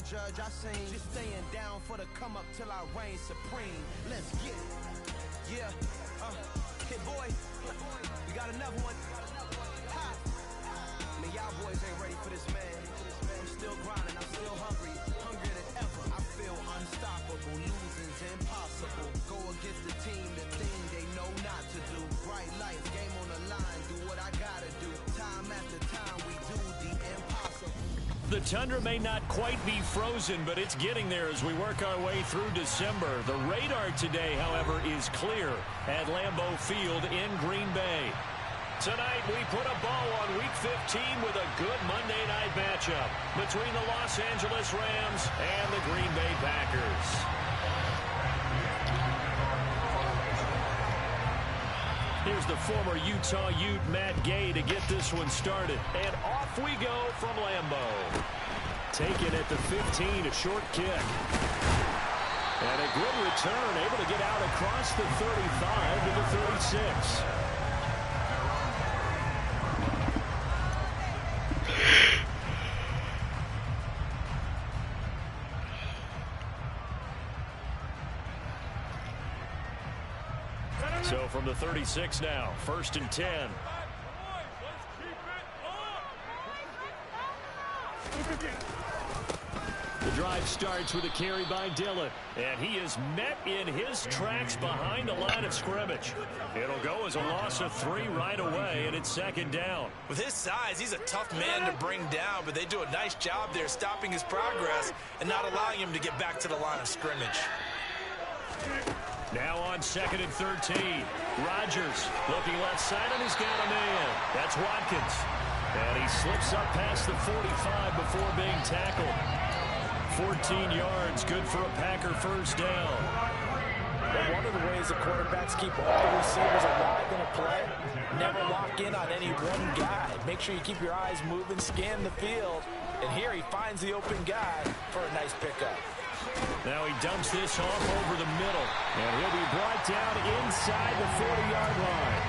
don't judge, I sing. Just staying down for the come up till I reign supreme. Let's get it. Yeah, Kid Boy, we got another one. Ha! Man, y'all boys ain't ready for this, man. I'm still grinding, I'm still hungry, hungrier than ever. I feel unstoppable, losing's impossible. Go against the team, the thing they know not to do. Bright lights, game on the line, do what I gotta do. Time after time, we do the impossible. The tundra may not quite be frozen, but it's getting there as we work our way through December. The radar today, however, is clear at Lambeau Field in Green Bay. Tonight, we put a bow on Week 15 with a good Monday night matchup between the Los Angeles Rams and the Green Bay Packers. Here's the former Utah Ute Matt Gay to get this one started. And off we go from Lambeau. Taken at the 15, a short kick. And a good return, able to get out across the 35 to the 36. So from the 36 now, 1st and 10. The drive starts with a carry by Dillon, and he is met in his tracks behind the line of scrimmage. It'll go as a loss of 3 right away, and it's 2nd down. With his size, he's a tough man to bring down, but they do a nice job there stopping his progress and not allowing him to get back to the line of scrimmage. Now on 2nd and 13. Rodgers looking left side, and he's got a man. That's Watkins. And he slips up past the 45 before being tackled. 14 yards, good for a Packer 1st down. But one of the ways the quarterbacks keep all the receivers alive in a play, never lock in on any one guy. Make sure you keep your eyes moving, scan the field. And here he finds the open guy for a nice pickup. Now he dumps this off over the middle, and he'll be brought down inside the 40-yard line.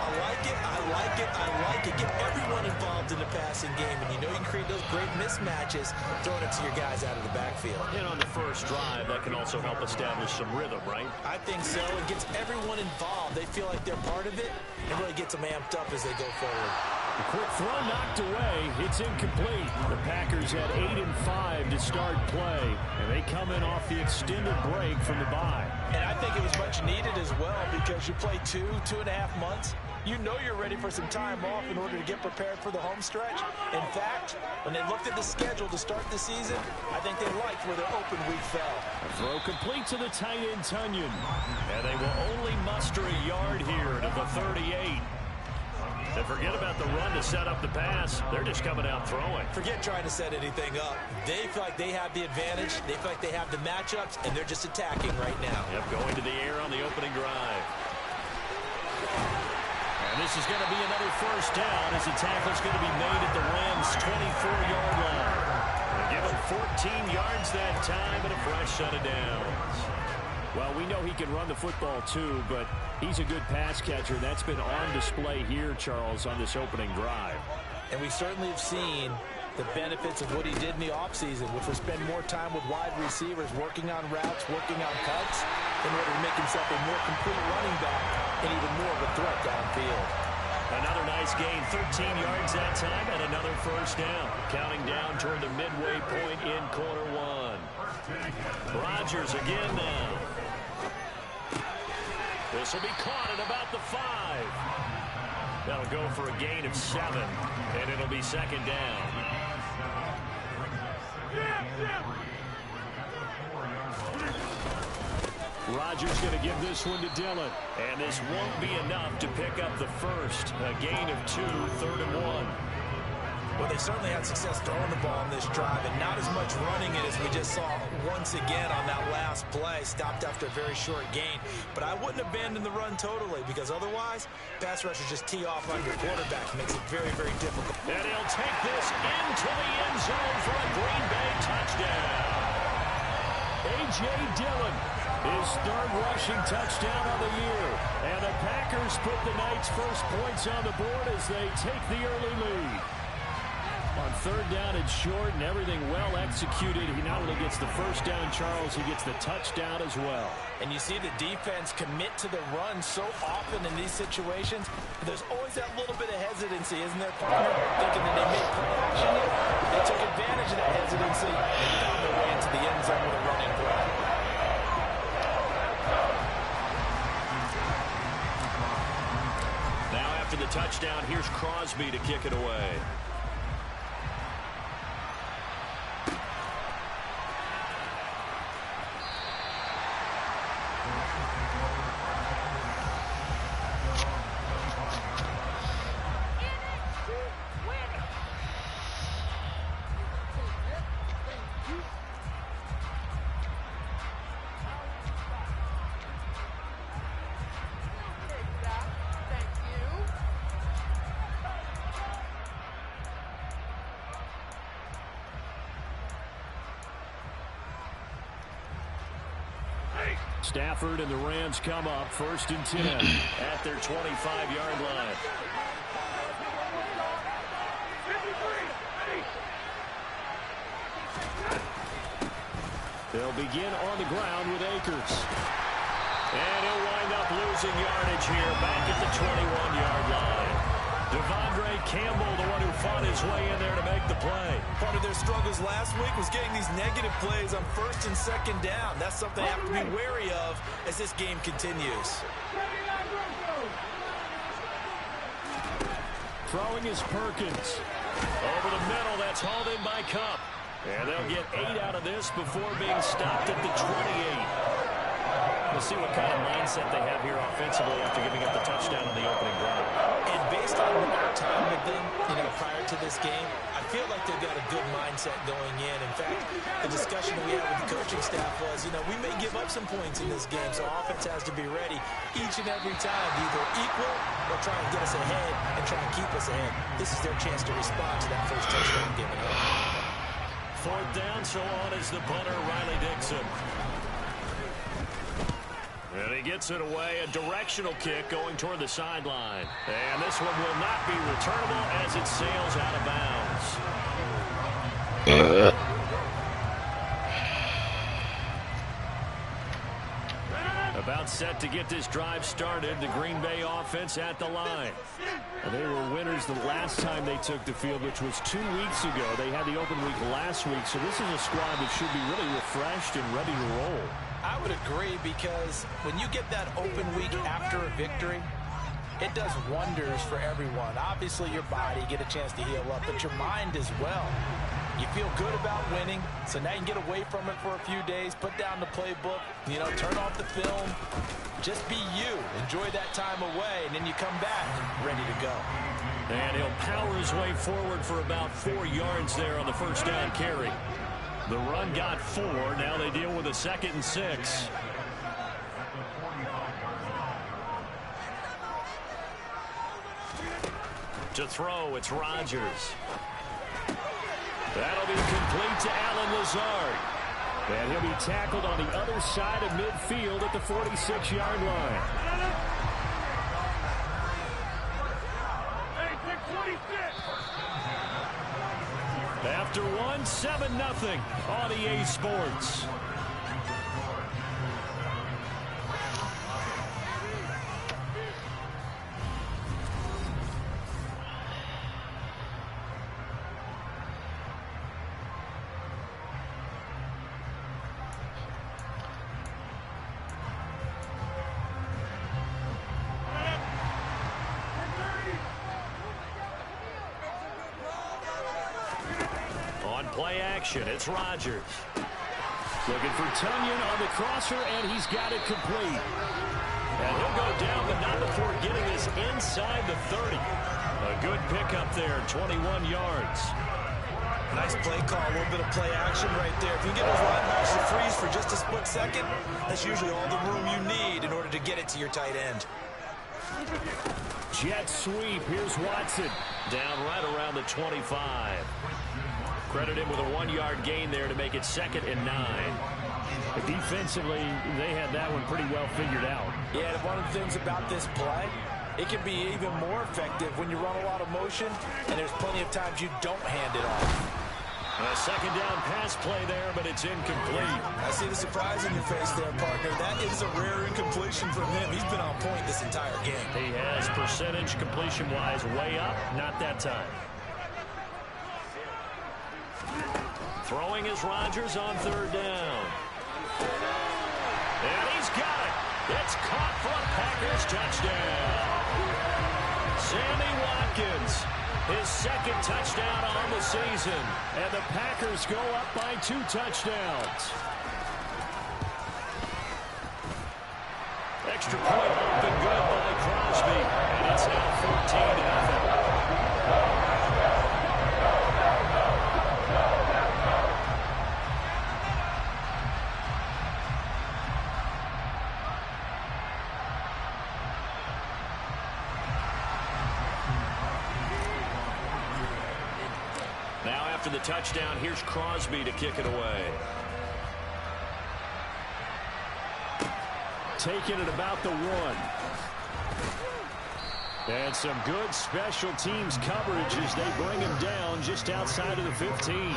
I like it, I like it, I like it. Get everyone involved in the passing game, and you know you can create those great mismatches throwing it to your guys out of the backfield. And on the first drive, that can also help establish some rhythm, right? I think so. It gets everyone involved. They feel like they're part of it, and really gets them amped up as they go forward. A quick throw knocked away. It's incomplete. The Packers had 8 and 5 to start play, and they come in off the extended break from the bye. And I think it was much needed as well because you play 2.5 months. You know you're ready for some time off in order to get prepared for the home stretch. In fact, when they looked at the schedule to start the season, I think they liked where their open week fell. A throw complete to the tight end, Tunyon. And they will only muster a yard here to the 38. And forget about the run to set up the pass. They're just coming out throwing. Forget trying to set anything up. They feel like they have the advantage. They feel like they have the matchups, and they're just attacking right now. Yep, going to the air on the opening drive. And this is going to be another 1st down as the tackle's going to be made at the Rams' 24-yard line. They give him 14 yards that time and a fresh set of downs. Well, we know he can run the football too, but he's a good pass catcher. That's been on display here, Charles, on this opening drive. And we certainly have seen the benefits of what he did in the offseason, which was spend more time with wide receivers, working on routes, working on cuts, in order to make himself a more complete running back and even more of a threat downfield. Another nice gain, 13 yards that time, and another 1st down. Counting down toward the midway point in quarter 1. Rodgers again now. This will be caught at about the 5. That'll go for a gain of 7, and it'll be 2nd down. Rodgers going to give this one to Dillon, and this won't be enough to pick up the 1st. A gain of 2, 3rd and 1. Well, they certainly had success throwing the ball in this drive, and not as much running it as we just saw once again on that last play. Stopped after a very short gain. But I wouldn't abandon the run totally, because otherwise, pass rushers just tee off on your quarterback. Makes it very, very difficult. And he'll take this into the end zone for a Green Bay touchdown. A.J. Dillon, his 3rd rushing touchdown of the year. And the Packers put the night's first points on the board as they take the early lead. On third down and short, and everything well executed. He not only gets the first down, Charles, he gets the touchdown as well. And you see the defense commit to the run so often in these situations. There's always that little bit of hesitancy, isn't there, partner? Thinking that they may play action here. They took advantage of that hesitancy and found their way into the end zone with a running play. Now after the touchdown, here's Crosby to kick it away. Stafford and the Rams come up 1st and 10 at their 25-yard line. They'll begin on the ground with Akers. And he'll wind up losing yardage here back at the 21-yard line. Devondre Campbell, the one who fought his way in there to make the play. Part of their struggles last week was getting these negative plays on 1st and 2nd down. That's something they have to be wary of as this game continues. Throwing is Perkins. Over the middle, that's hauled in by Cup. And they'll get 8 out of this before being stopped at the 28. We'll see what kind of mindset they have here offensively after giving up the touchdown on the opening drive. And based on our time with them, prior to this game, I feel like they've got a good mindset going in. In fact, the discussion that we had with the coaching staff was, we may give up some points in this game, so offense has to be ready each and every time to either equal or try and get us ahead and try and keep us ahead. This is their chance to respond to that first touchdown given up. 4th down, so on is the punter, Riley Dixon. And he gets it away, a directional kick going toward the sideline. And this one will not be returnable as it sails out of bounds. About set to get this drive started, the Green Bay offense at the line. And they were winners the last time they took the field, which was 2 weeks ago. They had the open week last week, so this is a squad that should be really refreshed and ready to roll. I would agree, because when you get that open week after a victory, it does wonders for everyone. Obviously, your body, get a chance to heal up, but your mind as well. You feel good about winning, so now you can get away from it for a few days, put down the playbook, turn off the film, just be you. Enjoy that time away, and then you come back ready to go. And he'll power his way forward for about 4 yards there on the first down carry. The run got 4. Now they deal with a 2nd and 6. To throw, it's Rodgers. That'll be complete to Allen Lazard. And he'll be tackled on the other side of midfield at the 46-yard line. After 1, 7-0 on EA Sports. Play action, it's Rodgers. Looking for Tunyon on the crosser, and he's got it complete. And he'll go down, but not before getting this inside the 30. A good pickup there, 21 yards. Nice play call, a little bit of play action right there. If you get those linebackers to freeze for just a split second, that's usually all the room you need in order to get it to your tight end. Jet sweep, here's Watson. Down right around the 25. Credit him with a 1-yard gain there to make it 2nd and 9. Defensively, they had that one pretty well figured out. Yeah, and one of the things about this play, It can be even more effective when you run a lot of motion, and there's plenty of times you don't hand it off. A second down pass play there, but it's incomplete. I see the surprise in your face there, partner. That is a rare incompletion from him. He's been on point this entire game. He has percentage completion-wise way up, not that time. Throwing is Rodgers on third down. And he's got it. It's caught for a Packers touchdown. Sammy Watkins, his second touchdown on the season. And the Packers go up by 2 touchdowns. Extra point up and good by Crosby. And it's now 14-0. Now after the touchdown, here's Crosby to kick it away. Taking it about the 1. And some good special teams coverage as they bring him down just outside of the 15.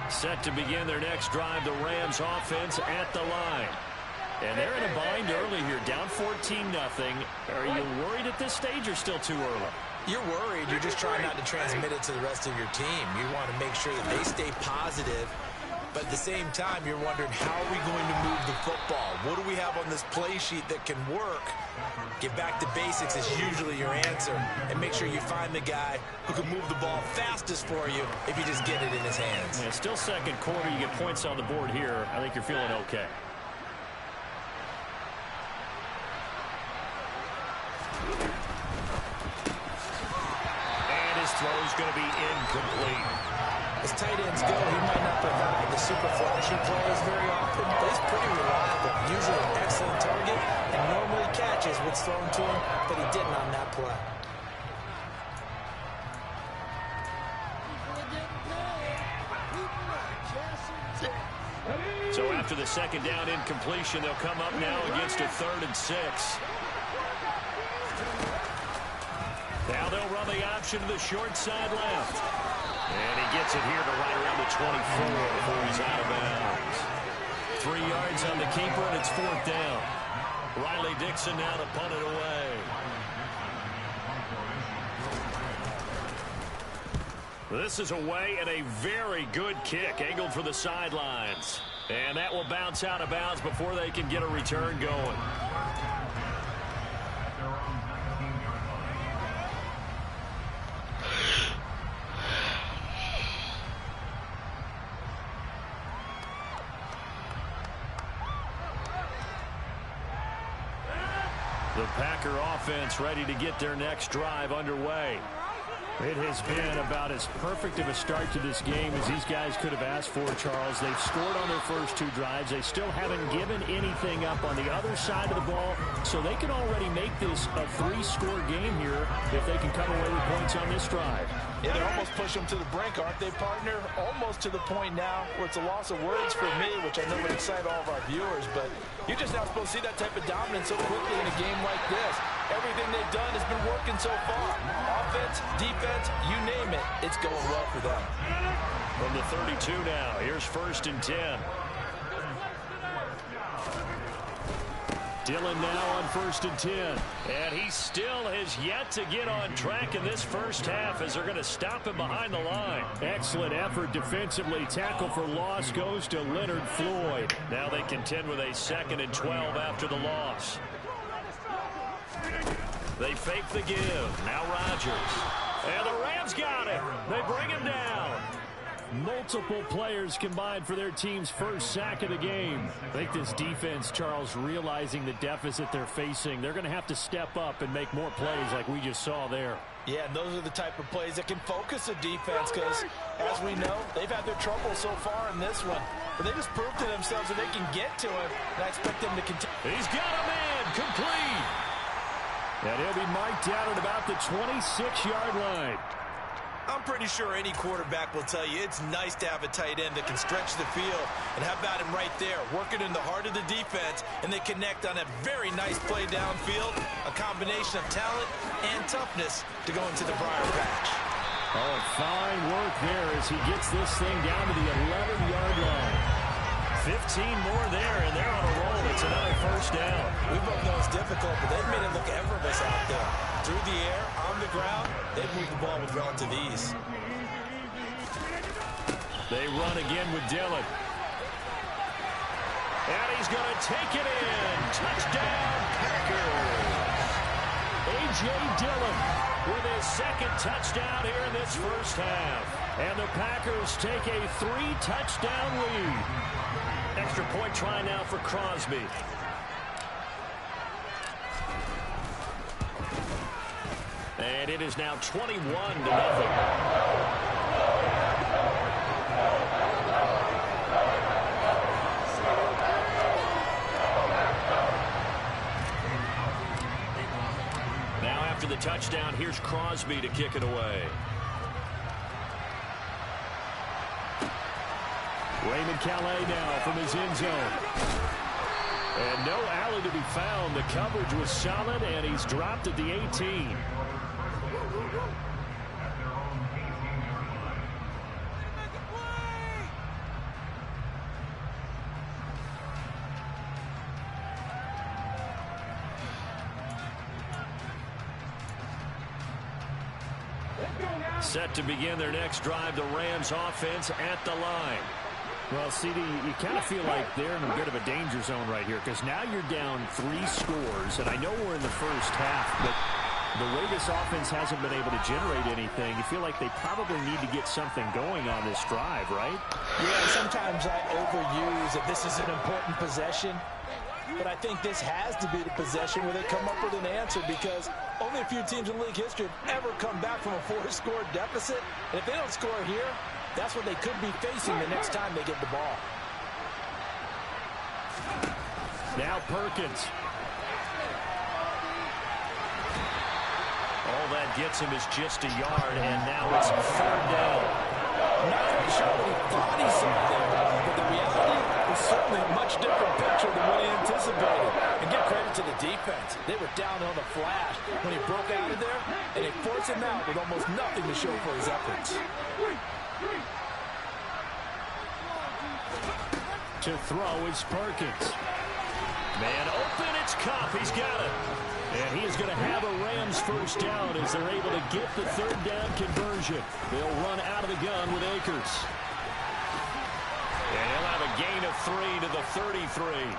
Set to begin their next drive, the Rams offense at the line. And they're in a bind early here, down 14-0. Are you worried at this stage or still too early? You're worried. You're just trying not to transmit it to the rest of your team. You want to make sure that they stay positive. But at the same time, you're wondering, how are we going to move the football? What do we have on this play sheet that can work? Get back to basics is usually your answer. And make sure you find the guy who can move the ball fastest for you if you just get it in his hands. Yeah, still second quarter. You get points on the board here. I think you're feeling okay. Throw's going to be incomplete. As tight ends go, he might not provide the super flashy plays very often, but he's pretty reliable. Usually an excellent target and normally catches what's thrown to him, but he didn't on that play. So after the second down incompletion, they'll come up now against a 3rd and 6. Now they'll run the option to the short side left. And he gets it here to right around the 24 before he's out of bounds. 3 yards on the keeper, and it's 4th down. Riley Dixon now to punt it away. This is away and a very good kick, angled for the sidelines. And that will bounce out of bounds before they can get a return going. The Packer offense ready to get their next drive underway. It has been about as perfect of a start to this game as these guys could have asked for, Charles. They've scored on their first 2 drives. They still haven't given anything up on the other side of the ball, so they can already make this a 3-score game here if they can come away with points on this drive. Yeah, they're almost pushing them to the brink, aren't they, partner? Almost to the point now where it's a loss of words for me, which I know would excite all of our viewers, but you're just not supposed to see that type of dominance so quickly in a game like this. Everything they've done has been working so far. Offense, defense, you name it, it's going well for them. From the 32 now, here's 1st and 10. Dillon now on 1st and 10. And he still has yet to get on track in this first half as they're going to stop him behind the line. Excellent effort defensively. Tackle for loss goes to Leonard Floyd. Now they contend with a 2nd and 12 after the loss. They fake the give. Now Rodgers. And the Rams got it. They bring him down. Multiple players combined for their team's first sack of the game. I think this defense, Charles, realizing the deficit they're facing, they're going to have to step up and make more plays like we just saw there. Yeah, and those are the type of plays that can focus a defense because, as we know, they've had their trouble so far in this one. But they just proved to themselves that they can get to him, and I expect them to continue. He's got a man complete. And he'll be marked down at about the 26-yard line. I'm pretty sure any quarterback will tell you it's nice to have a tight end that can stretch the field. And how about him right there, working in the heart of the defense, and they connect on a very nice play downfield, a combination of talent and toughness to go into the briar patch. Oh, fine work there as he gets this thing down to the 11-yard line. 15 more there, and they're on a roll. It's another first down. We both know it's difficult, but they've made it look effortless out there. Through the air, on the ground, they've moved the ball with relative ease. They run again with Dillon. And he's going to take it in. Touchdown, Packers. A.J. Dillon with his second touchdown here in this first half. And the Packers take a 3-touchdown lead. Extra point try now for Crosby. And it is now 21-0. Now after the touchdown, here's Crosby to kick it away. Raymond Calais now from his end zone. And no alley to be found. The coverage was solid, and he's dropped at the 18. Set to begin their next drive, the Rams offense at the line. Well, CD, you kind of feel like they're in a bit of a danger zone right here because now you're down 3 scores, and I know we're in the first half, but the way this offense hasn't been able to generate anything, you feel like they probably need to get something going on this drive, right? Yeah, sometimes I overuse that this is an important possession, but I think this has to be the possession where they come up with an answer because only a few teams in league history have ever come back from a 4-score deficit, and if they don't score here, that's what they could be facing the next time they get the ball. Now Perkins. All that gets him is just a yard, and now it's 3rd down. Not quite sure what he thought he saw there, but the reality is certainly a much different picture than what he anticipated. And give credit to the defense. They were down on the flash when he broke out of there, and they forced him out with almost nothing to show for his efforts. To throw is Perkins. Man open, it's Kopp. He's got it. And he is going to have a Rams first down as they're able to get the 3rd down conversion. They'll run out of the gun with Akers. And he'll have a gain of 3 to the 33.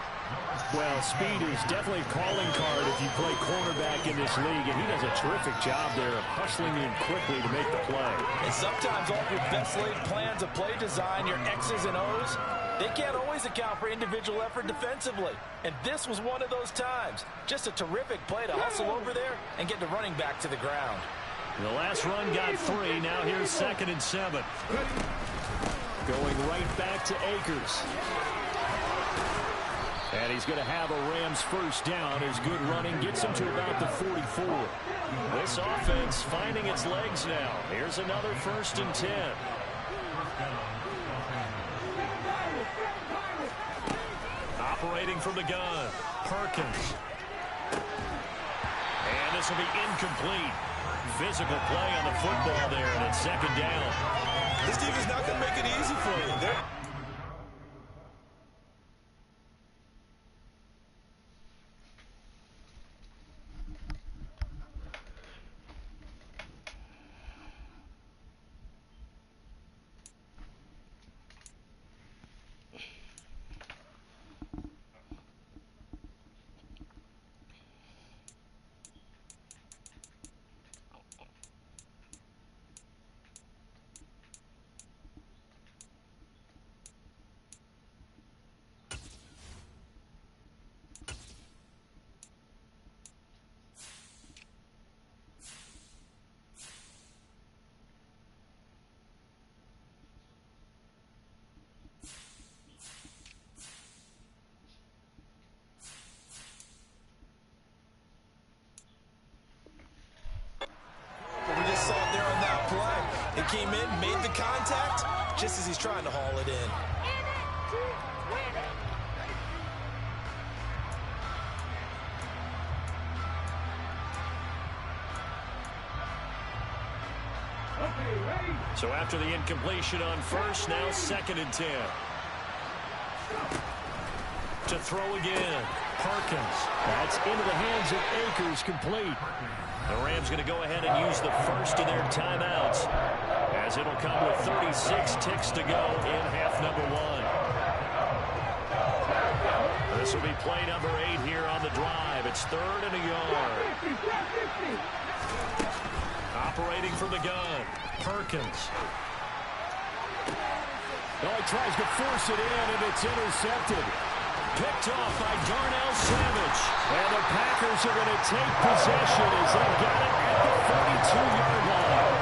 Well, speed is definitely a calling card if you play cornerback in this league, and he does a terrific job there of hustling in quickly to make the play. And sometimes all of your best laid plans of play design, your X's and O's, they can't always account for individual effort defensively. And this was one of those times. Just a terrific play to hustle over there and get the running back to the ground. The last run got 3. Now here's 2nd and 7. Going right back to Akers. And he's going to have a Rams first down as good running gets him to about the 44. This offense finding its legs now. Here's another 1st and 10. Operating from the gun, Perkins. And this will be incomplete. Physical play on the football there, and it's 2nd down. This team is not going to make it easy for you. It came in, made the contact, just as he's trying to haul it in. So after the incompletion on first, now 2nd and 10. To throw again, Perkins. That's into the hands of Akers, complete. The Rams going to go ahead and use the first of their timeouts, as it'll come with 36 ticks to go in half number 1. This will be play number 8 here on the drive. It's 3rd and a yard. Operating from the gun, Perkins. Oh, he tries to force it in, and it's intercepted. Picked off by Darnell Savage. And the Packers are going to take possession as they got it at the 42-yard line.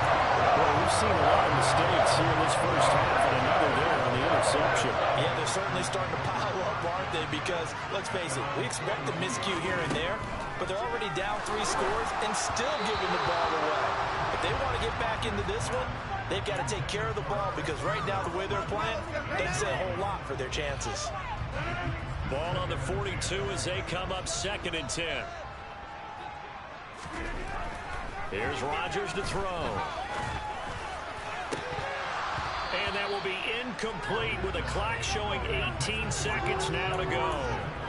Well, we've seen a lot of mistakes here in this first half, and another there on the interception. Yeah, they're certainly starting to pile up, aren't they? Because, let's face it, we expect a miscue here and there, but they're already down 3 scores and still giving the ball away. If they want to get back into this one, they've got to take care of the ball, because right now the way they're playing doesn't say a whole lot for their chances. Ball on the 42 as they come up 2nd and 10. Here's Rodgers to throw. And that will be incomplete with the clock showing 18 seconds now to go.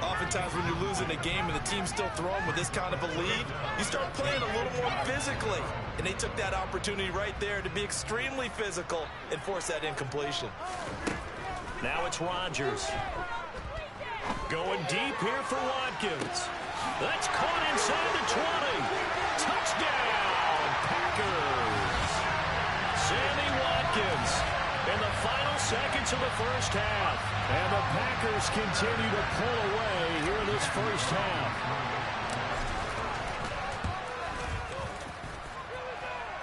Oftentimes when you're losing a game and the team's still throwing with this kind of a lead, you start playing a little more physically. And they took that opportunity right there to be extremely physical and force that incompletion. Now it's Rodgers. Going deep here for Watkins. That's caught inside the 20. Touchdown, Packers. Sammy Watkins in the final seconds of the first half. And the Packers continue to pull away here in this first half.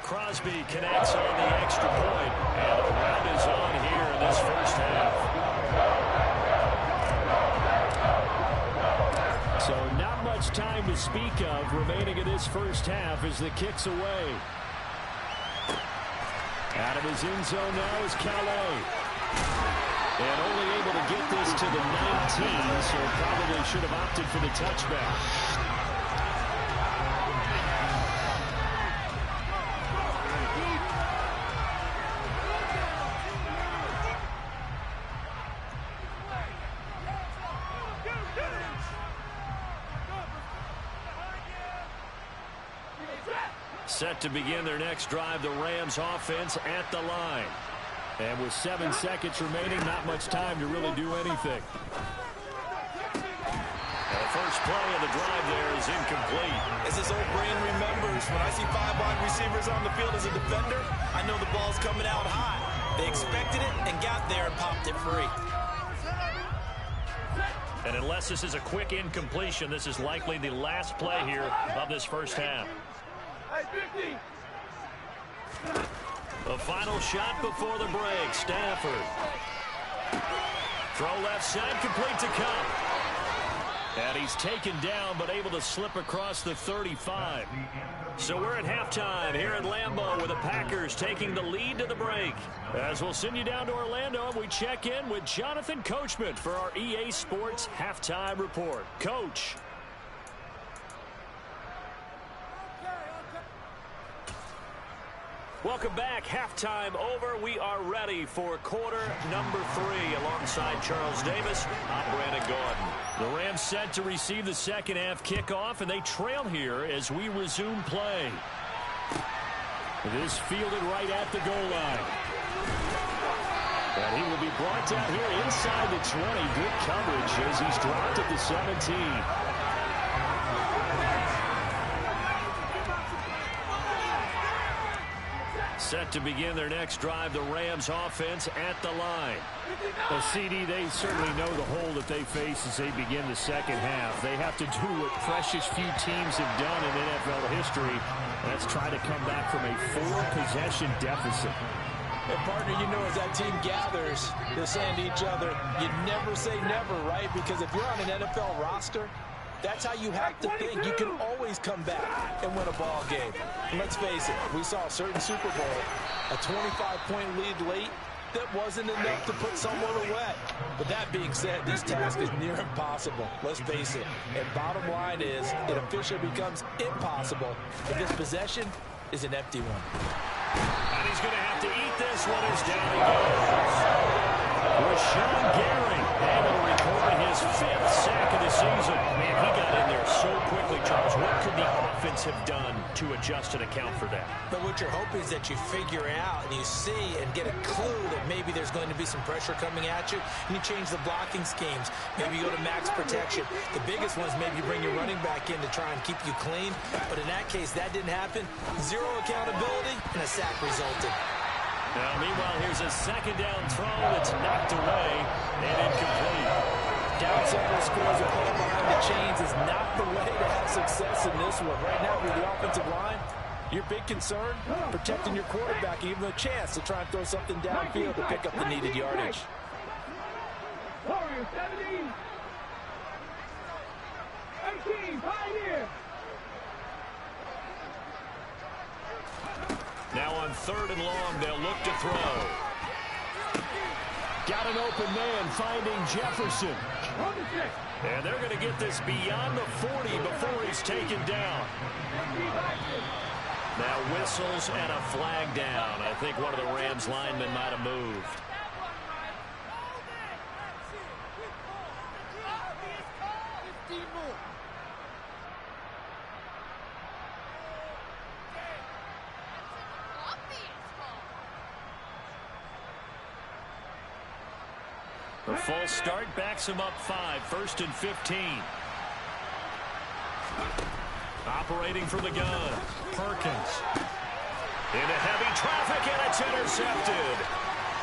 Crosby connects on the extra point. And the round is on here in this first half. So not much time to speak of remaining in this first half as the kick's away. Out of his end zone now is Calais. And only able to get this to the 19, so probably should have opted for the touchback. Set to begin their next drive, the Rams offense at the line. And with 7 seconds remaining, not much time to really do anything. And the first play of the drive there is incomplete. As his old brain remembers, when I see 5 wide receivers on the field as a defender, I know the ball's coming out high. They expected it and got there and popped it free. And unless this is a quick incompletion, this is likely the last play here of this first half. The final shot before the break. Stafford. Throw left side, complete to Cup. And he's taken down, but able to slip across the 35. So we're at halftime here at Lambeau with the Packers taking the lead to the break. As we'll send you down to Orlando, and we check in with Jonathan Coachman for our EA Sports Halftime Report. Coach. Welcome back. Halftime over. We are ready for quarter number 3. Alongside Charles Davis, I'm Brandon Gordon. The Rams set to receive the second half kickoff, and they trail here as we resume play. This fielded right at the goal line. And he will be brought down here inside the 20. Good coverage as he's dropped at the 17. Set to begin their next drive, the Rams offense at the line. Well, CD, they certainly know the hole that they face as they begin the second half. They have to do what precious few teams have done in NFL history. That's try to come back from a 4-possession deficit. And partner, you know, as that team gathers, they're saying to each other, you never say never, right? Because if you're on an NFL roster That's how you have to think. You can always come back and win a ball game. And let's face it, we saw a certain Super Bowl, a 25-point lead late, that wasn't enough to put someone away. But that being said, this task is near impossible. Let's face it. And bottom line is, it officially becomes impossible if this possession is an empty one. And he's going to have to eat this one as down he goes. Rashawn Gary able to record his 5th sack of the season. Man, he got in there so quickly, Charles. What could the offense have done to adjust and account for that? But what you're hoping is that you figure out and you see and get a clue that maybe there's going to be some pressure coming at you, and you change the blocking schemes. Maybe you go to max protection. The biggest one is maybe you bring your running back in to try and keep you clean. But in that case, that didn't happen. Zero accountability, and a sack resulted. Now, meanwhile, here's a second down throw that's knocked away and incomplete. Down several scores and playing behind the chains is not the way to have success in this one. Right now, with the offensive line, your big concern, protecting your quarterback, and giving him a chance to try and throw something downfield to pick up the needed yardage. Warriors 17. 18, Pioneer. Now on 3rd and long, they'll look to throw. Got an open man finding Jefferson. And they're going to get this beyond the 40 before he's taken down. Now whistles and a flag down. I think one of the Rams linemen might have moved. The full start backs him up 5, 1st and 15. Operating from the gun, Perkins. Into heavy traffic, and it's intercepted.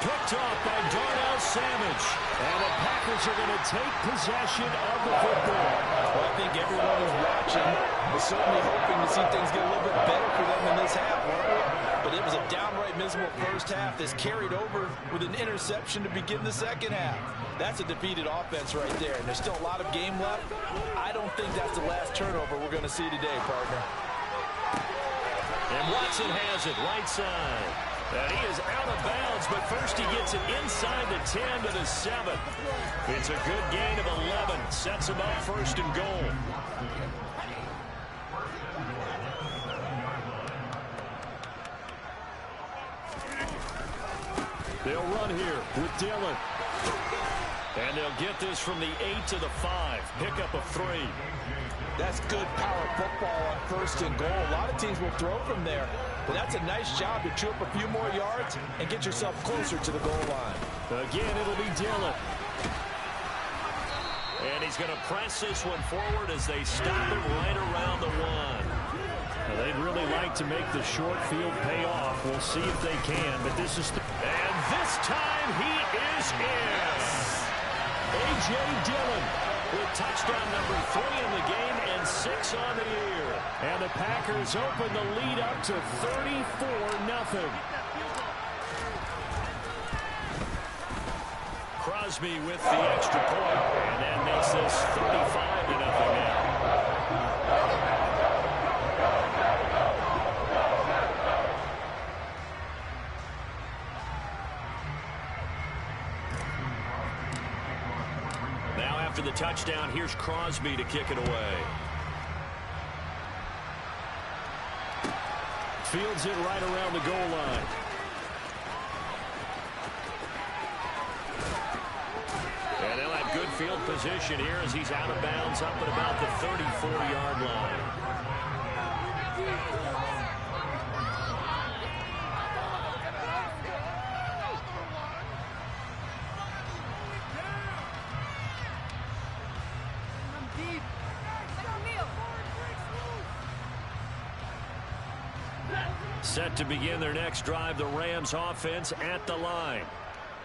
Picked off by Darnell Savage. And the Packers are going to take possession of the football. Well, I think everyone who's watching is certainly hoping to see things get a little bit better for them in this half, weren't we? But it was a downright miserable first half that's carried over with an interception to begin the second half. That's a defeated offense right there, and there's still a lot of game left. I don't think that's the last turnover we're going to see today, partner. And Watson has it, right side. And he is out of bounds, but first he gets it inside the 10 to the 7. It's a good gain of 11. Sets him up 1st and goal. They'll run here with Dillon. And they'll get this from the 8 to the 5. Pickup of 3. That's good power football on 1st and goal. A lot of teams will throw from there. But that's a nice job to chew up a few more yards and get yourself closer to the goal line. Again, it'll be Dillon. And he's going to press this one forward as they stop it right around the 1. Now, they'd really like to make the short field pay off. We'll see if they can, but this is... And this time he is in. A.J. Dillon with touchdown number 3 in the game and 6 on the year. And the Packers open the lead up to 34-0. Crosby with the extra point, and that makes this 35-0 now. Now after the touchdown, here's Crosby to kick it away. Fields it right around the goal line. And they'll have good field position here as he's out of bounds up at about the 34-yard line. Set to begin their next drive, the Rams offense at the line.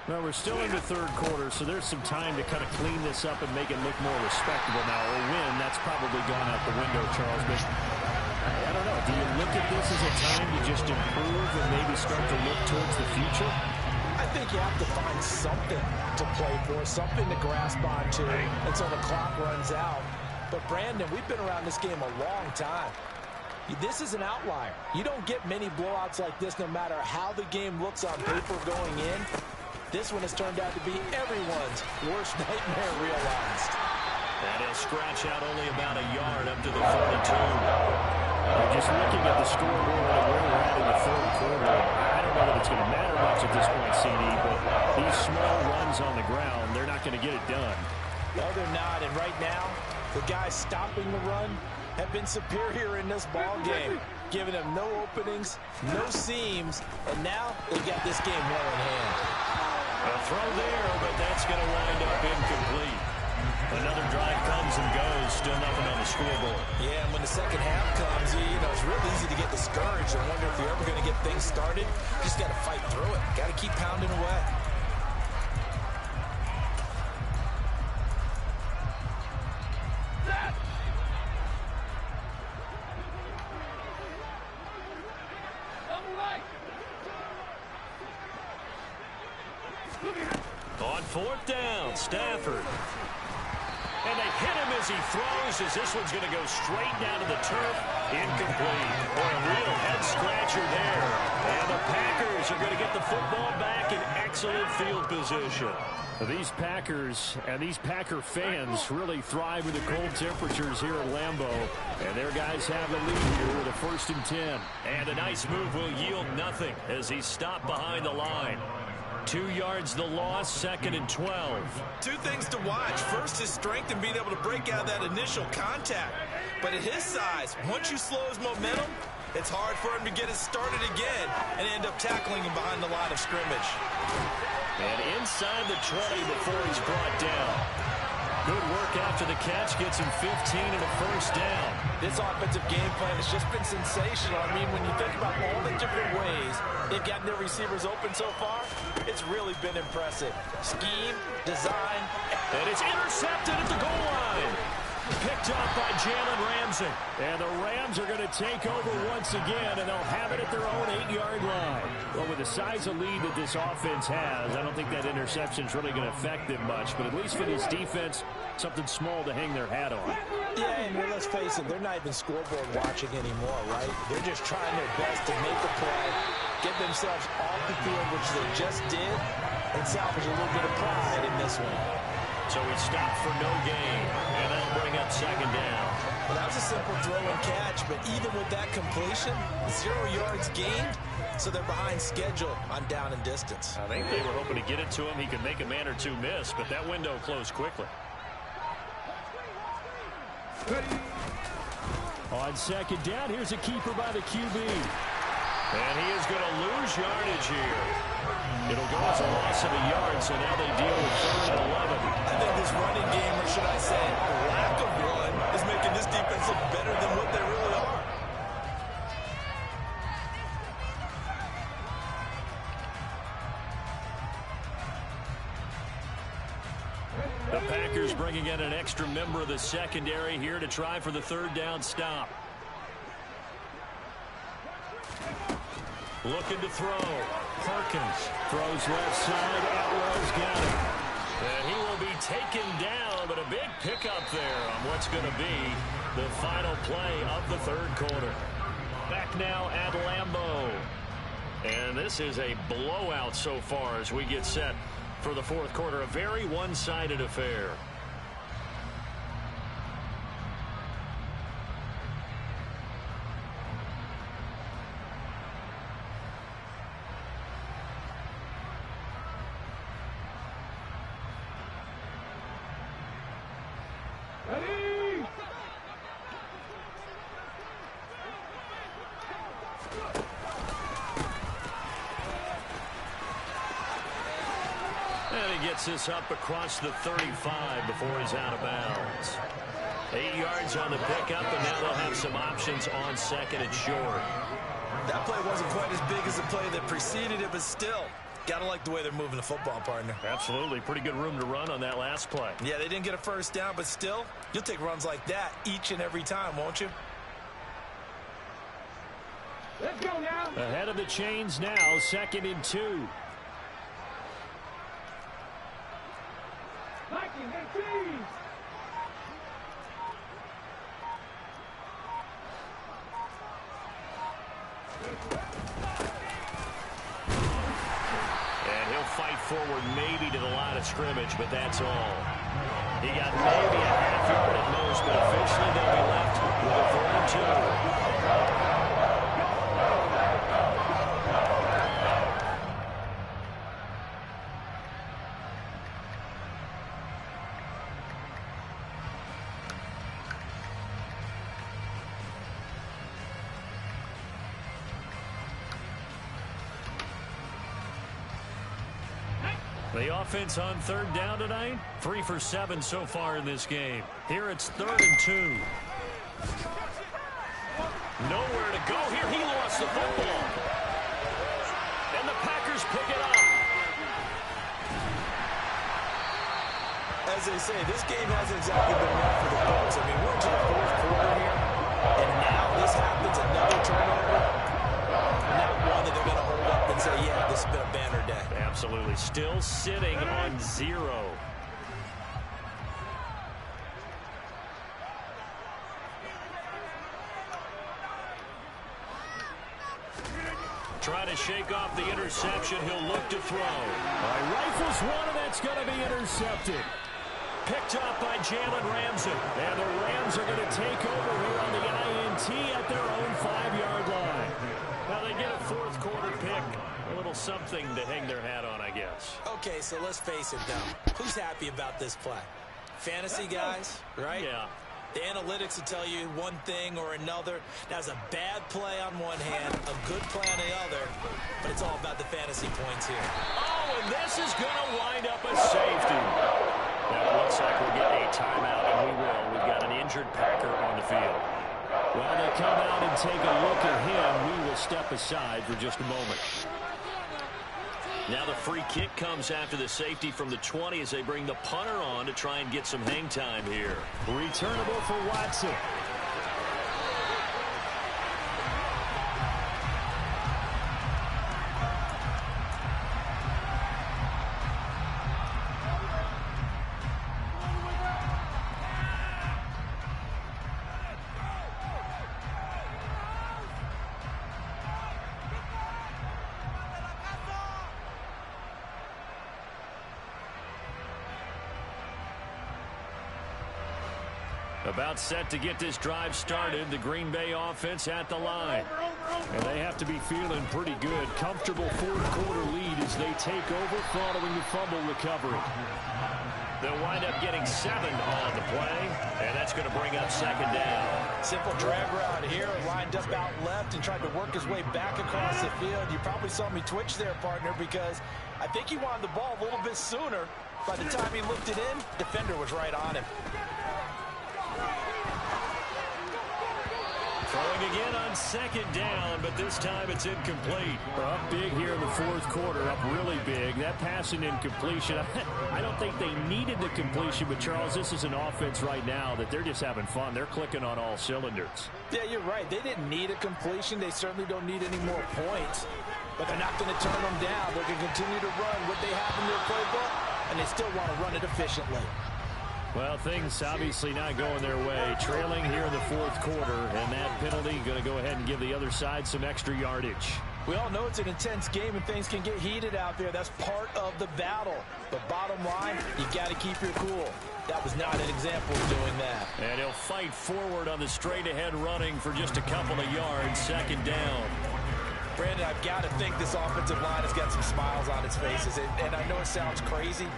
Well, we're still in the 3rd quarter, so there's some time to kind of clean this up and make it look more respectable now. A win, that's probably gone out the window, Charles. But I don't know. Do you look at this as a time to just improve and maybe start to look towards the future? I think you have to find something to play for, something to grasp onto until the clock runs out. But, Brandon, we've been around this game a long time. This is an outlier. You don't get many blowouts like this no matter how the game looks on paper going in. This one has turned out to be everyone's worst nightmare realized. And he'll scratch out only about a yard up to the 42. Just looking at the scoreboard and where we're at in the third quarter, I don't know that it's going to matter much at this point, CD, but these small runs on the ground, they're not going to get it done. No, they're not. And right now, the guys stopping the run have been superior in this ball game, giving them no openings, no seams, and now they've got this game well in hand. A throw there, but that's going to wind up incomplete. Another drive comes and goes, still nothing on the scoreboard. Yeah, and when the second half comes, you know, it's real easy to get discouraged and wonder if you're ever going to get things started. You just got to fight through it. Got to keep pounding away. On fourth down, Stafford. And they hit him as he throws, as this one's going to go straight down to the turf. Incomplete. Or a real head-scratcher there. And the Packers are going to get the football back in excellent field position. These Packers and these Packer fans really thrive with the cold temperatures here at Lambeau. And their guys have the lead here with a 1st and 10. And a nice move will yield nothing as he's stopped behind the line. 2 yards the loss, 2nd and 12. Two things to watch. First, his strength and being able to break out of that initial contact. But at his size, once you slow his momentum, it's hard for him to get it started again and end up tackling him behind the line of scrimmage. And inside the 20 before he's brought down. Good work after the catch, gets him 15 and a 1st down. This offensive game plan has just been sensational. I mean, when you think about all the different ways they've gotten their receivers open so far, it's really been impressive. Scheme, design. And it's intercepted at the goal line. Picked up by Jalen Ramsey. And the Rams are going to take over once again, and they'll have it at their own 8-yard line. Well, with the size of lead that this offense has, I don't think that interception is really going to affect them much. But at least for this defense, something small to hang their hat on. Yeah, and let's face it, they're not even scoreboard watching anymore, right? They're just trying their best to make a play, get themselves off the field, which they just did, and salvage a little bit of pride in this one. So he stopped for no gain, and that'll bring up 2nd down. Well, that was a simple throw and catch, but even with that completion, 0 yards gained, so they're behind schedule on down and distance. I think they were hoping to get it to him. He could make a man or two miss, but that window closed quickly. On 2nd down, here's a keeper by the QB. And he is going to lose yardage here. It'll go as a loss of a yard, so now they deal with 3rd and 11. I think this running game, or should I say lack of one, is making this defense look better than what they really are. The Packers bringing in an extra member of the secondary here to try for the 3rd down stop. Looking to throw. Perkins throws left side. Atwell's got it. And he will be taken down, but a big pickup there on what's going to be the final play of the 3rd quarter. Back now at Lambeau. And this is a blowout so far as we get set for the 4th quarter. A very one-sided affair. Gets this up across the 35 before he's out of bounds. 8 yards on the pickup, and now they'll have some options on 2nd and short. That play wasn't quite as big as the play that preceded it, but still, gotta like the way they're moving the football, partner. Absolutely. Pretty good room to run on that last play. Yeah, they didn't get a 1st down, but still, you'll take runs like that each and every time, won't you? Let's go now. Ahead of the chains now, 2nd and 2. fight forward maybe to the line of scrimmage, but that's all. He got maybe a half yard at most, but officially they'll be left with a 4 and 2. The offense on third down tonight, 3 for 7 so far in this game. Here it's 3rd and 2. Nowhere to go here. He lost the football. And the Packers pick it up. As they say, this game hasn't exactly been enough for the Colts. I mean, we're into the 4th quarter here, and now this happens, another turnover. Not one that they're going to hold up and say, yeah, this has been a banner day. Absolutely. Still sitting on 0. Trying to shake off the interception. He'll look to throw. All right, rifles one, and that's going to be intercepted. Picked up by Jalen Ramsey. And the Rams are going to take over here on the INT at their own 5-yard line. Now they get a 4th quarter pick. A little something to hang their hat on, I guess. Okay, so let's face it now. Who's happy about this play? Fantasy guys, right? Yeah. The analytics will tell you one thing or another. That's a bad play on one hand, a good play on the other, but it's all about the fantasy points here. Oh, and this is going to wind up a safety. Now it looks like we'll get a timeout, and we will. We've got an injured Packer on the field. While they come out and take a look at him, we will step aside for just a moment. Now the free kick comes after the safety from the 20 as they bring the punter on to try and get some hang time here. Returnable for Watson. About set to get this drive started. The Green Bay offense at the line. And they have to be feeling pretty good. Comfortable 4th quarter lead as they take over following the fumble recovery. They'll wind up getting 7 on the play. And that's going to bring up 2nd down. Simple drag route here. Lined up out left and tried to work his way back across the field. You probably saw me twitch there, partner, because I think he wanted the ball a little bit sooner. By the time he looked it in, defender was right on him. Throwing again on 2nd down, but this time it's incomplete. Up big here in the 4th quarter, up really big. That passing incompletion, I don't think they needed the completion, but Charles, this is an offense right now that they're just having fun. They're clicking on all cylinders. Yeah, you're right. They didn't need a completion. They certainly don't need any more points, but they're not going to turn them down. They're going to continue to run what they have in their playbook, and they still want to run it efficiently. Well, things obviously not going their way. Trailing here in the 4th quarter, and that penalty going to go ahead and give the other side some extra yardage. We all know it's an intense game and things can get heated out there. That's part of the battle. But bottom line, you got to keep your cool. That was not an example of doing that. And he'll fight forward on the straight-ahead running for just a couple of yards. 2nd down. Brandon, I've got to think this offensive line has got some smiles on its faces. And I know it sounds crazy,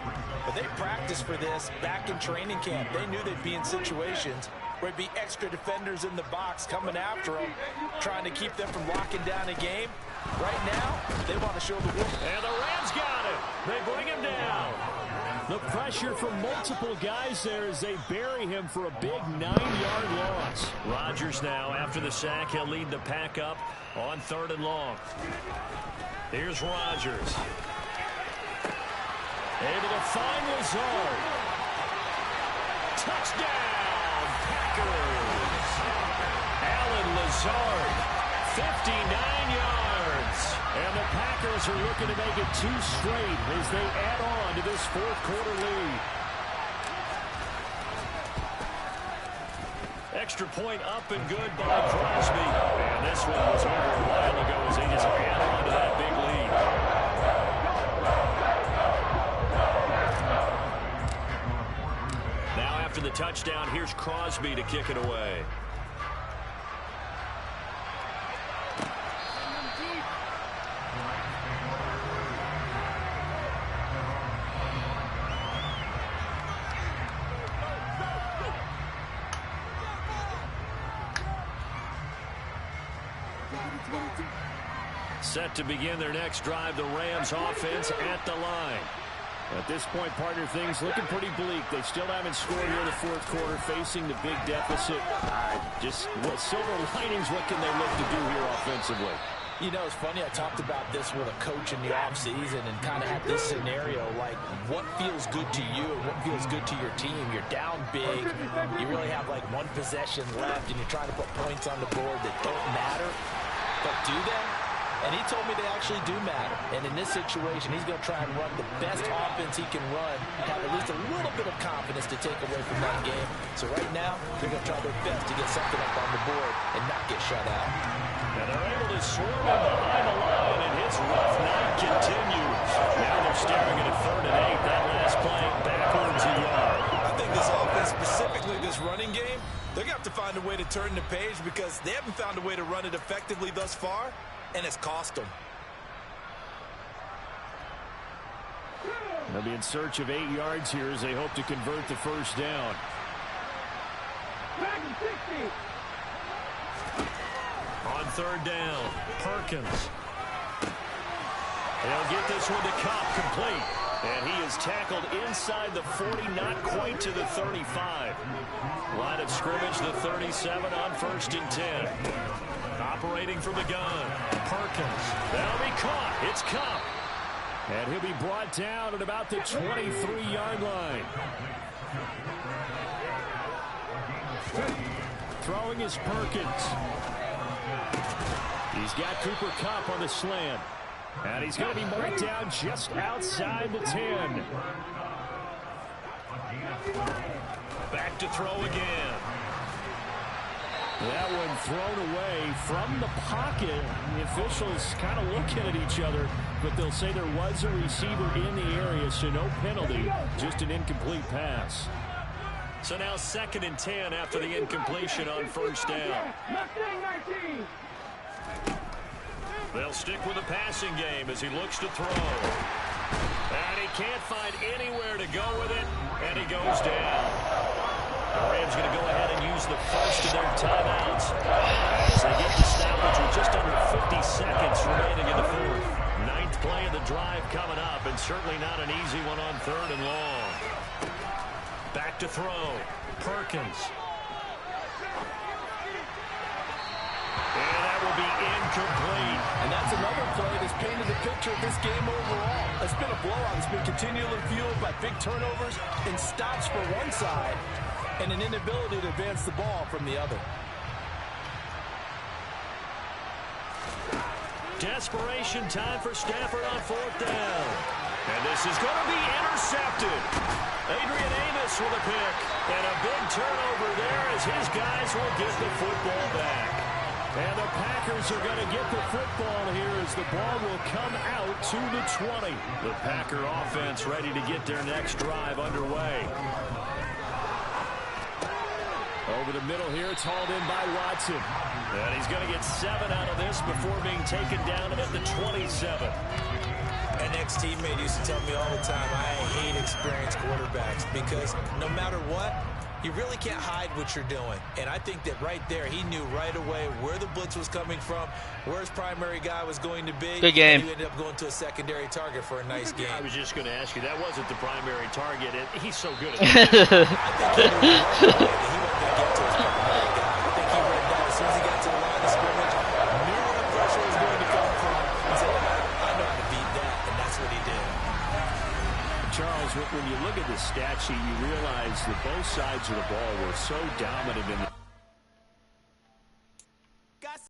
but they practiced for this back in training camp. They knew they'd be in situations where it'd be extra defenders in the box coming after them, trying to keep them from locking down a game. Right now, they want to show the world. And the Rams got him. They bring him down. The pressure from multiple guys there as they bury him for a big 9-yard loss. Rodgers now, after the sack, he'll lead the pack up on 3rd and long. Here's Rodgers. Able to find Lazard. Touchdown, Packers. Alan Lazard, 59 yards. And the Packers are looking to make it 2 straight as they add on to this 4th quarter lead. Extra point up and good by Crosby. And this one was over a while ago as they just add on to that big lead. the touchdown. Here's Crosby to kick it away. Set to begin their next drive, the Rams offense at the line. At this point, partner, things looking pretty bleak. They still haven't scored here in the fourth quarter, facing the big deficit. Just silver linings, what can they look to do here offensively? You know, it's funny, I talked about this with a coach in the offseason and kind of had this scenario, like what feels good to you and what feels good to your team. You're down big, you really have like one possession left, and you're trying to put points on the board that don't matter. But do they? And he told me they actually do matter. And in this situation, he's going to try and run the best offense he can run and have at least a little bit of confidence to take away from that game. So right now, they're going to try their best to get something up on the board and not get shut out. And they're able to swarm him behind the line, and his rough night continues. Now they're staring at a 3rd and 8. That last play backwards a yard. I think this offense, specifically this running game, they're going to have to find a way to turn the page because they haven't found a way to run it effectively thus far. And it's cost them. They'll be in search of 8 yards here as they hope to convert the first down. On 3rd down, Perkins. They'll get this one to Cobb, complete. And he is tackled inside the 40, not quite to the 35. Line of scrimmage, the 37 on 1st and 10. Operating from the gun, Perkins. That'll be caught. It's Cobb. And he'll be brought down at about the 23-yard line. Throwing is Perkins. He's got Cooper Kupp on the slant. And he's going to be marked down just outside the 10. Back to throw again. That one thrown away from the pocket. The officials kind of looking at each other, but they'll say there was a receiver in the area, so no penalty, just an incomplete pass. So now 2nd and 10 after the incompletion on 1st down. They'll stick with the passing game as he looks to throw. And he can't find anywhere to go with it, and he goes down. The Rams going to go ahead and use the first of their timeouts as they get the stoppage with just under 50 seconds remaining in the 4th. 9th play of the drive coming up, and certainly not an easy one on 3rd and long. Back to throw. Perkins. And that will be incomplete. And that's another play that's painted the picture of this game overall. It's been a blowout. It's been continually fueled by big turnovers and stops for one side and an inability to advance the ball from the other. Desperation time for Stafford on 4th down. And this is going to be intercepted. Adrian Amos with a pick. And a big turnover there as his guys will get the football back. And the Packers are going to get the football here as the ball will come out to the 20. The Packer offense ready to get their next drive underway. Over the middle here, it's hauled in by Watson. And he's going to get 7 out of this before being taken down at the 27. An ex-teammate used to tell me all the time, I hate experienced quarterbacks because no matter what, you really can't hide what you're doing. And I think that right there, he knew right away where the blitz was coming from, where his primary guy was going to be. Good game. And he ended up going to a secondary target for a nice game. I was just going to ask you, that wasn't the primary target. He's so good at I think he knew right away that he wasn't going to get to his primary guy. I think he read that as soon as he got to the line of scrimmage, knew where the pressure was going to come from, and said, I know how to beat that, and that's what he did. Charles, when you look at the stat sheet, you realize that both sides of the ball were so dominant in the